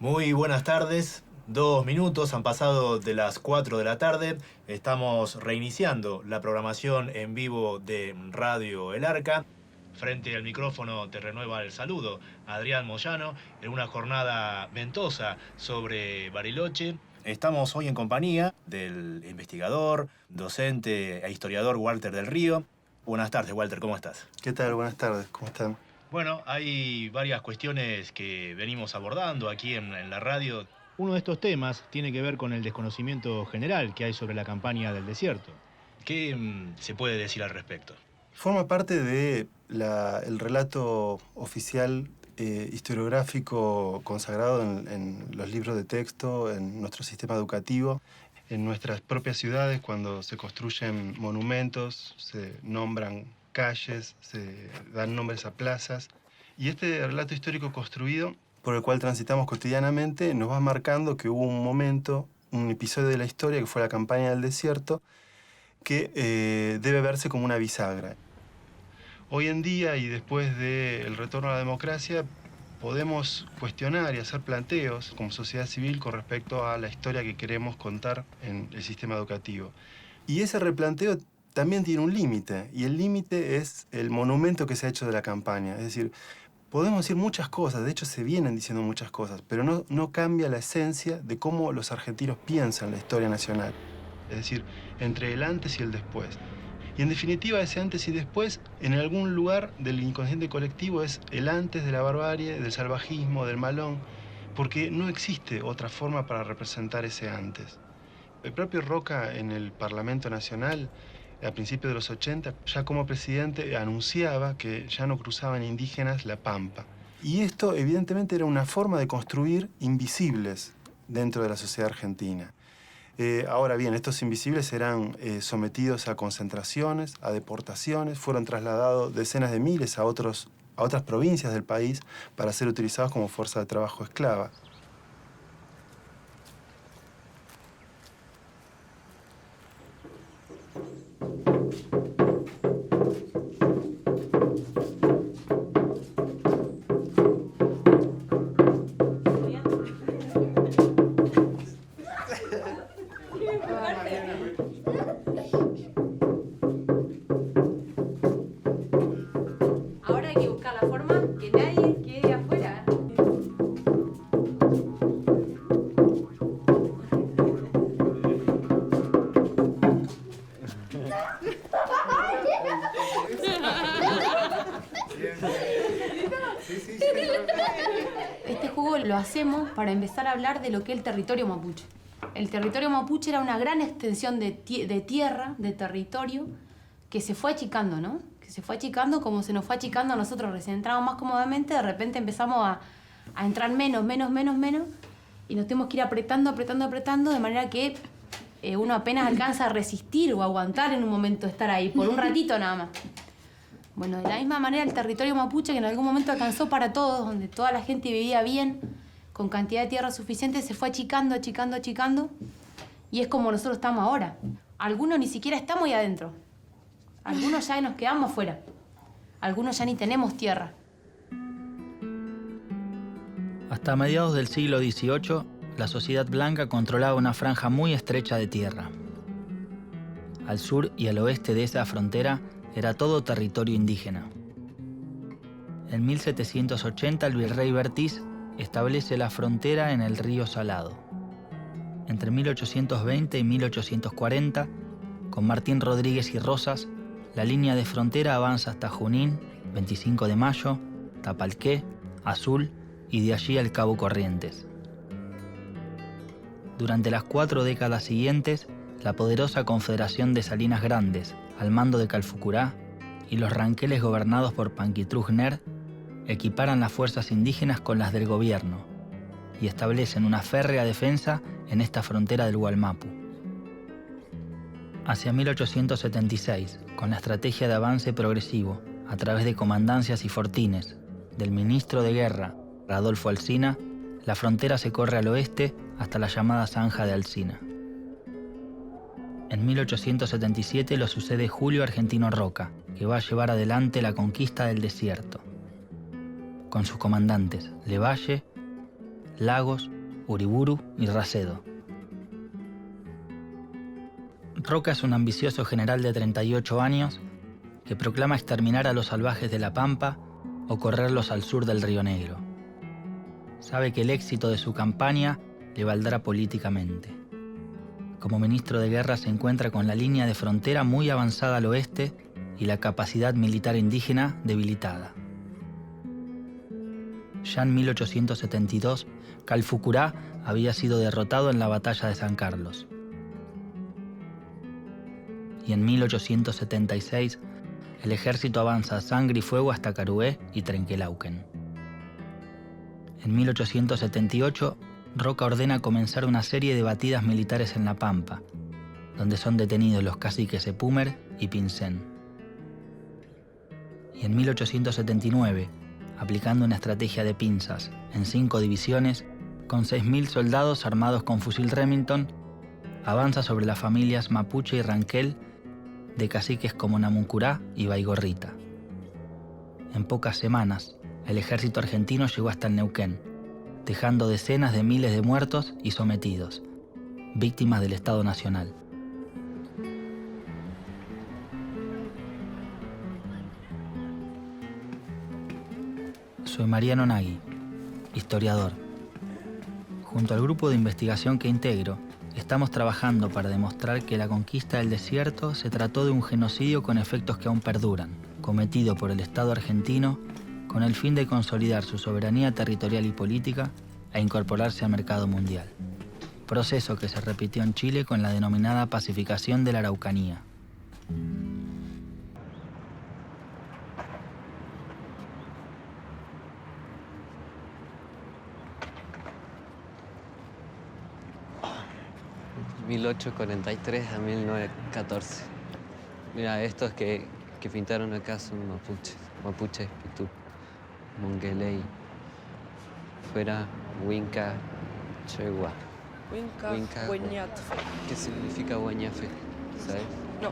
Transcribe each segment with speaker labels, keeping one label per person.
Speaker 1: Muy buenas tardes. 2 minutos han pasado de las 4 de la tarde. Estamos reiniciando la programación en vivo de Radio El Arca. Frente al micrófono te renueva el saludo Adrián Moyano en una jornada ventosa sobre Bariloche. Estamos hoy en compañía del investigador, docente e historiador Walter del Río. Buenas tardes, Walter, ¿cómo estás?
Speaker 2: ¿Qué tal? Buenas tardes, ¿cómo están?
Speaker 1: Bueno, hay varias cuestiones que venimos abordando aquí en la radio. Uno de estos temas tiene que ver con el desconocimiento general que hay sobre la campaña del desierto. ¿Qué se puede decir al respecto?
Speaker 2: Forma parte de el relato oficial historiográfico consagrado en los libros de texto, en nuestro sistema educativo, en nuestras propias ciudades, cuando se construyen monumentos, se nombran calles, se dan nombres a plazas. Y este relato histórico construido, por el cual transitamos cotidianamente, nos va marcando que hubo un momento, un episodio de la historia, que fue la campaña del desierto, que debe verse como una bisagra. Hoy en día, y después del retorno a la democracia, podemos cuestionar y hacer planteos como sociedad civil con respecto a la historia que queremos contar en el sistema educativo. Y ese replanteo también tiene un límite, y el límite es el monumento que se ha hecho de la campaña. Es decir, podemos decir muchas cosas, de hecho se vienen diciendo muchas cosas, pero no cambia la esencia de cómo los argentinos piensan la historia nacional. Es decir, entre el antes y el después. Y en definitiva, ese antes y después, en algún lugar del inconsciente colectivo, es el antes de la barbarie, del salvajismo, del malón, porque no existe otra forma para representar ese antes. El propio Roca, en el Parlamento Nacional, a principios de los 80, ya como presidente, anunciaba que ya no cruzaban indígenas la Pampa. Y esto, evidentemente, era una forma de construir invisibles dentro de la sociedad argentina. Ahora bien, estos invisibles serán sometidos a concentraciones, a deportaciones, fueron trasladados decenas de miles a otras provincias del país para ser utilizados como fuerza de trabajo esclava.
Speaker 3: Ahora hay que buscar la forma que nadie quede afuera. Este juego lo hacemos para empezar a hablar de lo que es el territorio mapuche. El territorio mapuche era una gran extensión de tierra, de territorio, que se fue achicando, ¿no? Que se fue achicando como se nos fue achicando a nosotros. Recién entramos más cómodamente, de repente empezamos a entrar menos, y nos tenemos que ir apretando, de manera que uno apenas alcanza a resistir o aguantar en un momento estar ahí, por un ratito nada más. Bueno, de la misma manera el territorio mapuche, que en algún momento alcanzó para todos, donde toda la gente vivía bien, con cantidad de tierra suficiente, se fue achicando, y es como nosotros estamos ahora. Algunos ni siquiera estamos ahí adentro. Algunos ya nos quedamos afuera. Algunos ya ni tenemos tierra.
Speaker 4: Hasta mediados del siglo XVIII, la sociedad blanca controlaba una franja muy estrecha de tierra. Al sur y al oeste de esa frontera era todo territorio indígena. En 1780 el virrey Bertiz establece la frontera en el río Salado. Entre 1820 y 1840, con Martín Rodríguez y Rosas, la línea de frontera avanza hasta Junín, 25 de Mayo, Tapalqué, Azul y de allí al Cabo Corrientes. Durante las 4 décadas siguientes, la poderosa Confederación de Salinas Grandes, al mando de Calfucurá, y los ranqueles gobernados por Panquitrujner equiparan las fuerzas indígenas con las del gobierno y establecen una férrea defensa en esta frontera del Gualmapu. Hacia 1876, con la estrategia de avance progresivo, a través de comandancias y fortines, del ministro de Guerra, Adolfo Alsina, la frontera se corre al oeste hasta la llamada Zanja de Alsina. En 1877 lo sucede Julio Argentino Roca, que va a llevar adelante la conquista del desierto. Con sus comandantes Levalle, Lagos, Uriburu y Racedo. Roca es un ambicioso general de 38 años que proclama exterminar a los salvajes de la Pampa o correrlos al sur del Río Negro. Sabe que el éxito de su campaña le valdrá políticamente. Como ministro de Guerra se encuentra con la línea de frontera muy avanzada al oeste y la capacidad militar indígena debilitada. Ya en 1872, Calfucurá había sido derrotado en la batalla de San Carlos. Y en 1876, el ejército avanza a sangre y fuego hasta Carué y Trenquelauquen. En 1878, Roca ordena comenzar una serie de batidas militares en La Pampa, donde son detenidos los caciques Epumer y Pincén. Y en 1879, aplicando una estrategia de pinzas en 5 divisiones, con 6.000 soldados armados con fusil Remington, avanza sobre las familias Mapuche y Ranquel de caciques como Namuncurá y Baigorrita. En pocas semanas, el ejército argentino llegó hasta el Neuquén, dejando decenas de miles de muertos y sometidos, víctimas del Estado Nacional. Soy Mariano Nagui, historiador. Junto al grupo de investigación que integro, estamos trabajando para demostrar que la conquista del desierto se trató de un genocidio con efectos que aún perduran, cometido por el Estado argentino con el fin de consolidar su soberanía territorial y política e incorporarse al mercado mundial. Proceso que se repitió en Chile con la denominada pacificación de la Araucanía.
Speaker 5: ...1843 a 1914. Mira, estos que pintaron acá son mapuches, pitú, mongueley, fuera, huinca, chegua.
Speaker 6: Huinca, Hueñafe.
Speaker 5: ¿Qué significa Hueñafe? ¿Sabes?
Speaker 6: No.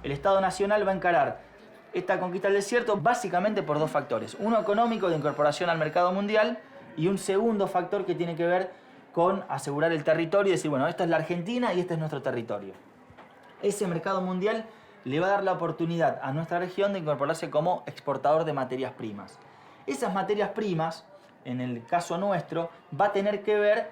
Speaker 7: El Estado Nacional va a encarar esta conquista del desierto básicamente por 2 factores. Uno económico, de incorporación al mercado mundial, y un segundo factor que tiene que ver con asegurar el territorio y decir, bueno, esta es la Argentina y este es nuestro territorio. Ese mercado mundial le va a dar la oportunidad a nuestra región de incorporarse como exportador de materias primas. Esas materias primas, en el caso nuestro, va a tener que ver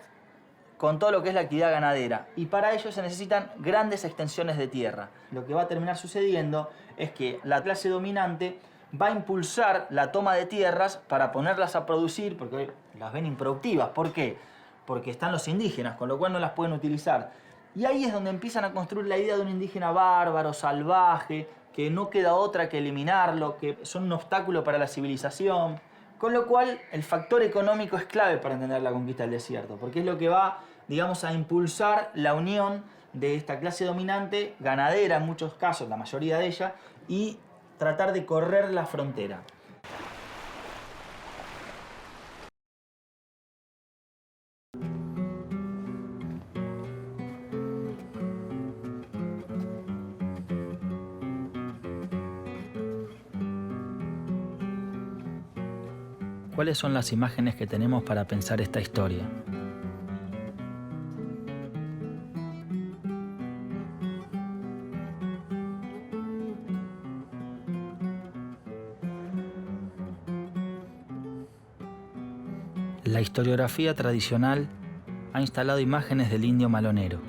Speaker 7: con todo lo que es la actividad ganadera, y para ello se necesitan grandes extensiones de tierra. Lo que va a terminar sucediendo es que la clase dominante va a impulsar la toma de tierras para ponerlas a producir, porque hoy las ven improductivas. ¿Por qué? Porque están los indígenas, con lo cual no las pueden utilizar. Y ahí es donde empiezan a construir la idea de un indígena bárbaro, salvaje, que no queda otra que eliminarlo, que son un obstáculo para la civilización. Con lo cual, el factor económico es clave para entender la conquista del desierto, porque es lo que va, digamos, a impulsar la unión de esta clase dominante, ganadera en muchos casos, la mayoría de ella, y tratar de correr la frontera.
Speaker 4: ¿Cuáles son las imágenes que tenemos para pensar esta historia? La historiografía tradicional ha instalado imágenes del indio malonero,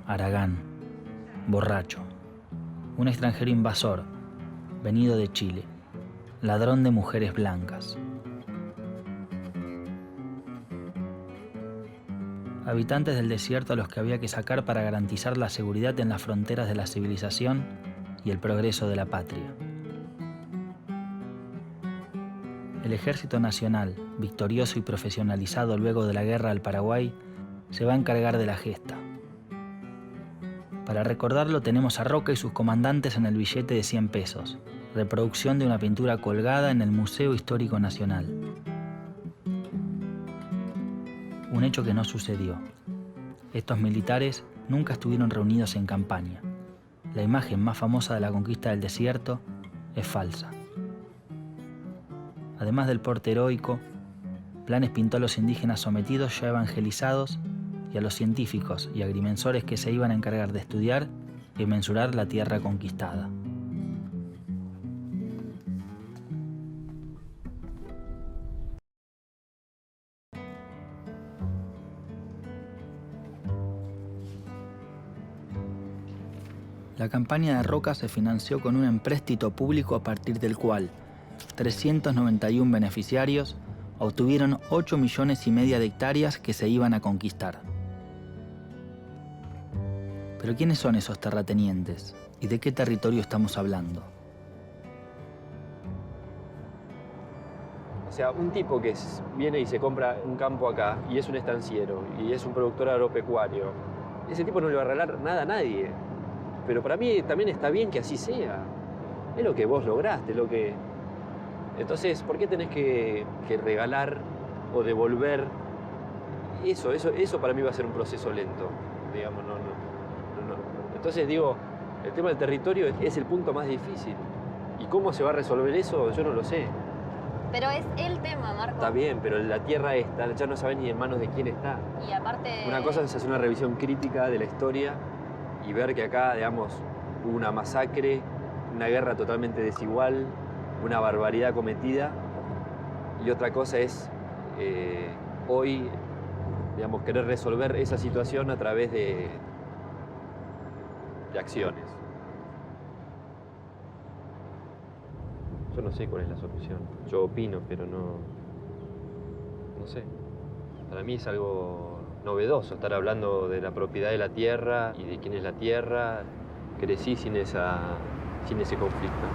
Speaker 4: Aragán, borracho, un extranjero invasor, venido de Chile, ladrón de mujeres blancas. Habitantes del desierto a los que había que sacar para garantizar la seguridad en las fronteras de la civilización y el progreso de la patria. El Ejército Nacional, victorioso y profesionalizado luego de la guerra al Paraguay, se va a encargar de la gesta. Para recordarlo tenemos a Roca y sus comandantes en el billete de 100 pesos, reproducción de una pintura colgada en el Museo Histórico Nacional. Un hecho que no sucedió. Estos militares nunca estuvieron reunidos en campaña. La imagen más famosa de la conquista del desierto es falsa. Además del porte heroico, Blanes pintó a los indígenas sometidos ya evangelizados y a los científicos y agrimensores que se iban a encargar de estudiar y mensurar la tierra conquistada. La campaña de Roca se financió con un empréstito público a partir del cual 391 beneficiarios obtuvieron 8,5 millones de hectáreas que se iban a conquistar. Pero ¿quiénes son esos terratenientes? ¿Y de qué territorio estamos hablando?
Speaker 8: O sea, un tipo que viene y se compra un campo acá y es un estanciero y es un productor agropecuario, ese tipo no le va a regalar nada a nadie. Pero para mí también está bien que así sea. Es lo que vos lograste, lo que... Entonces, ¿por qué tenés que regalar o devolver? Eso para mí va a ser un proceso lento, digamos, no. Entonces digo, el tema del territorio es el punto más difícil. ¿Y cómo se va a resolver eso? Yo no lo sé.
Speaker 9: Pero es el tema, Marco.
Speaker 8: Está bien, pero la tierra esta ya no saben ni en manos de quién está.
Speaker 9: Y aparte...
Speaker 8: Una cosa es hacer una revisión crítica de la historia y ver que acá, digamos, hubo una masacre, una guerra totalmente desigual, una barbaridad cometida. Y otra cosa es hoy, digamos, querer resolver esa situación a través de acciones. Yo no sé cuál es la solución. Yo opino, pero no sé. Para mí es algo novedoso estar hablando de la propiedad de la tierra y de quién es la tierra. Crecí sin ese conflicto.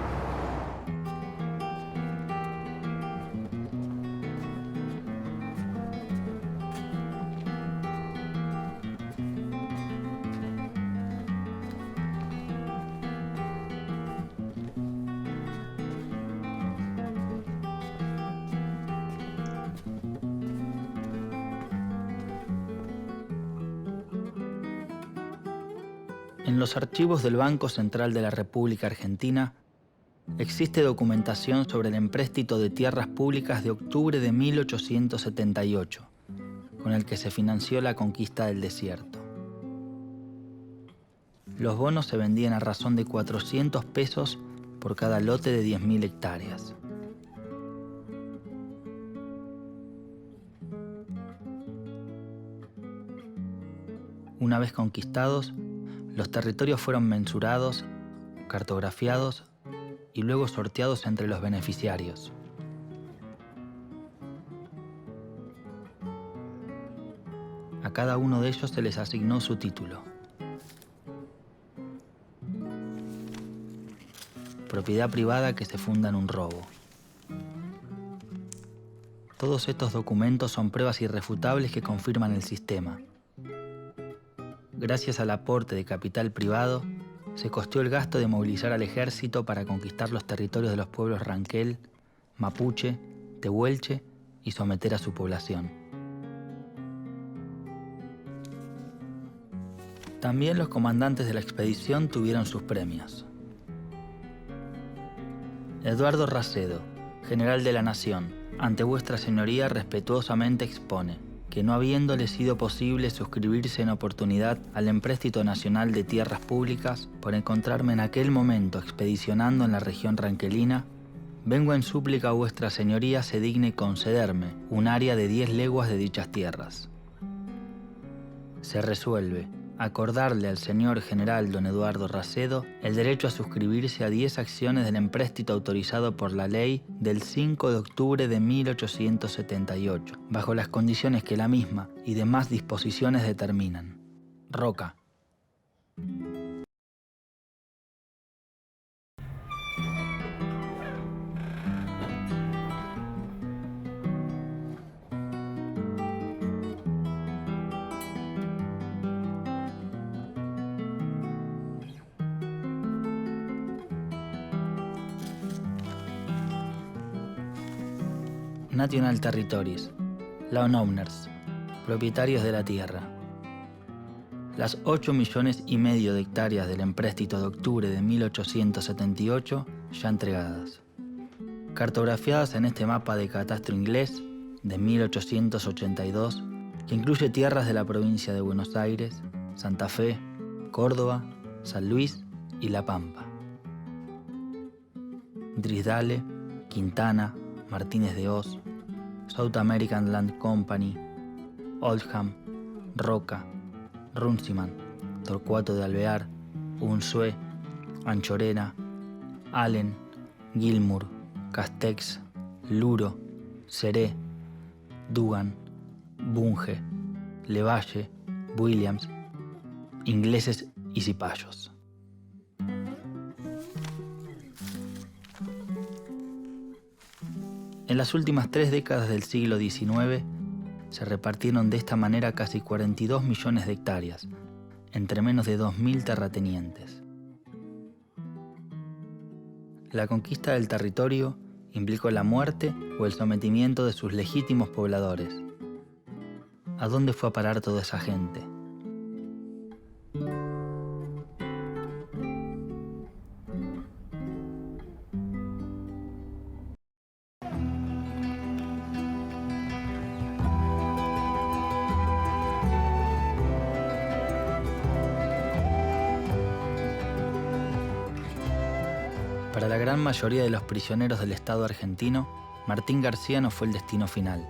Speaker 4: En los archivos del Banco Central de la República Argentina existe documentación sobre el empréstito de tierras públicas de octubre de 1878, con el que se financió la conquista del desierto. Los bonos se vendían a razón de 400 pesos por cada lote de 10.000 hectáreas. Una vez conquistados, los territorios fueron mensurados, cartografiados y luego sorteados entre los beneficiarios. A cada uno de ellos se les asignó su título. Propiedad privada que se funda en un robo. Todos estos documentos son pruebas irrefutables que confirman el sistema. Gracias al aporte de capital privado, se costeó el gasto de movilizar al ejército para conquistar los territorios de los pueblos Ranquel, Mapuche, Tehuelche y someter a su población. También los comandantes de la expedición tuvieron sus premios. Eduardo Racedo, general de la Nación, ante vuestra señoría respetuosamente expone que no habiéndole sido posible suscribirse en oportunidad al empréstito nacional de tierras públicas por encontrarme en aquel momento expedicionando en la región ranquelina, vengo en súplica a vuestra señoría se digne concederme un área de 10 leguas de dichas tierras. Se resuelve acordarle al señor general don Eduardo Racedo el derecho a suscribirse a 10 acciones del empréstito autorizado por la ley del 5 de octubre de 1878, bajo las condiciones que la misma y demás disposiciones determinan. Roca. National Territories, landowners, propietarios de la tierra. Las 8,5 millones de hectáreas del empréstito de octubre de 1878 ya entregadas. cartografiadas en este mapa de catastro inglés de 1882, que incluye tierras de la provincia de Buenos Aires, Santa Fe, Córdoba, San Luis y La Pampa. Drisdale, Quintana, Martínez de Hoz, South American Land Company, Oldham, Roca, Runciman, Torcuato de Alvear, Unzué, Anchorena, Allen, Gilmour, Castex, Luro, Seré, Dugan, Bunge, Levalle, Williams, ingleses y cipayos. En las últimas 3 décadas del siglo XIX se repartieron de esta manera casi 42 millones de hectáreas, entre menos de 2.000 terratenientes. La conquista del territorio implicó la muerte o el sometimiento de sus legítimos pobladores. ¿A dónde fue a parar toda esa gente? Para la gran mayoría de los prisioneros del Estado argentino, Martín García no fue el destino final.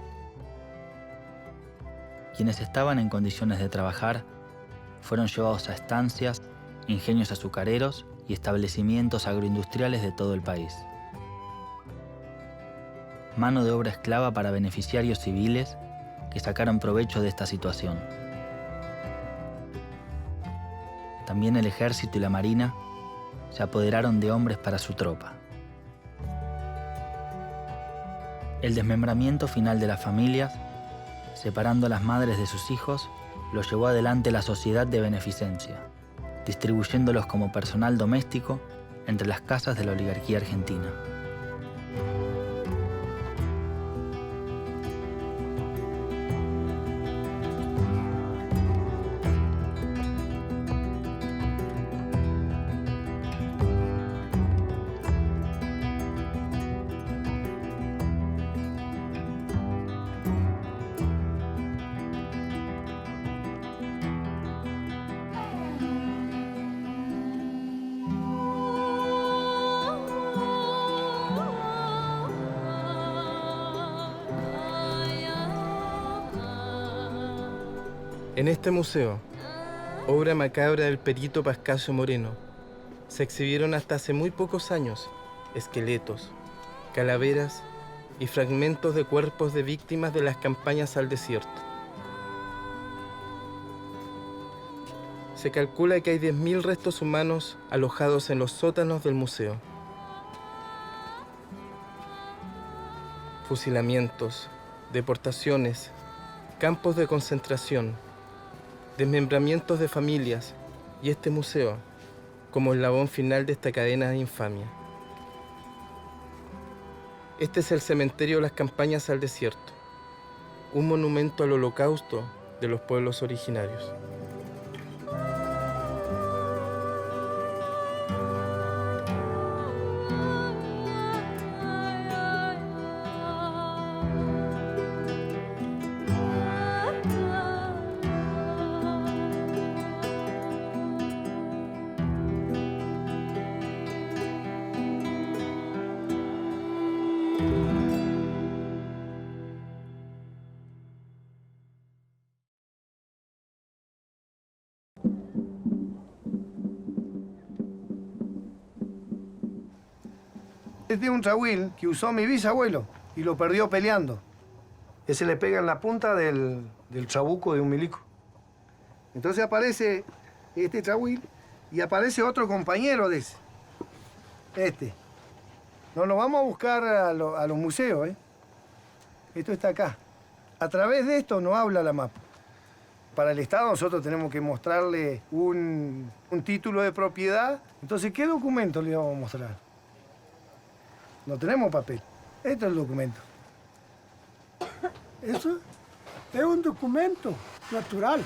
Speaker 4: Quienes estaban en condiciones de trabajar fueron llevados a estancias, ingenios azucareros y establecimientos agroindustriales de todo el país. Mano de obra esclava para beneficiarios civiles que sacaron provecho de esta situación. También el ejército y la marina se apoderaron de hombres para su tropa. El desmembramiento final de las familias, separando a las madres de sus hijos, lo llevó adelante la sociedad de beneficencia, distribuyéndolos como personal doméstico entre las casas de la oligarquía argentina.
Speaker 10: En este museo, obra macabra del perito Pascasio Moreno, se exhibieron hasta hace muy pocos años esqueletos, calaveras y fragmentos de cuerpos de víctimas de las campañas al desierto. Se calcula que hay 10.000 restos humanos alojados en los sótanos del museo. Fusilamientos, deportaciones, campos de concentración, desmembramientos de familias y este museo como eslabón final de esta cadena de infamia. Este es el cementerio de las campañas al desierto, un monumento al holocausto de los pueblos originarios.
Speaker 11: Este es un trahuil que usó mi bisabuelo y lo perdió peleando. Ese le pega en la punta del trabuco de un milico. Entonces aparece este trahuil y aparece otro compañero de ese. Este. Nos lo vamos a buscar a los museos, ¿eh? Esto está acá. A través de esto nos habla la mapa. Para el Estado nosotros tenemos que mostrarle un título de propiedad. Entonces, ¿qué documento le vamos a mostrar? No tenemos papel. Este es el documento.
Speaker 12: Eso es un documento natural.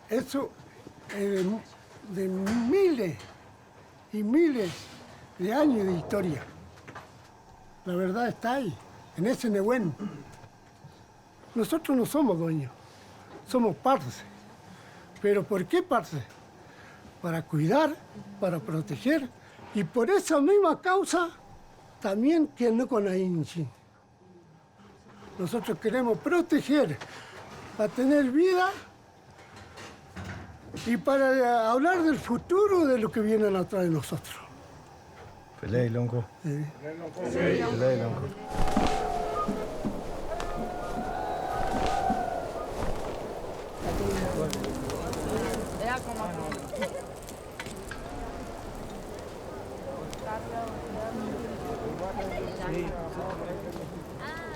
Speaker 12: Eso de miles y miles de años de historia. La verdad está ahí, en ese Nehuen. Nosotros no somos dueños, somos parces. ¿Pero por qué parces? Para cuidar, para proteger, y por esa misma causa también que no con la Inchi. Nosotros queremos proteger para tener vida y para hablar del futuro de lo que vienen atrás de nosotros.
Speaker 2: Pelé, lonco.
Speaker 12: Sí.
Speaker 2: Pelé, lonco.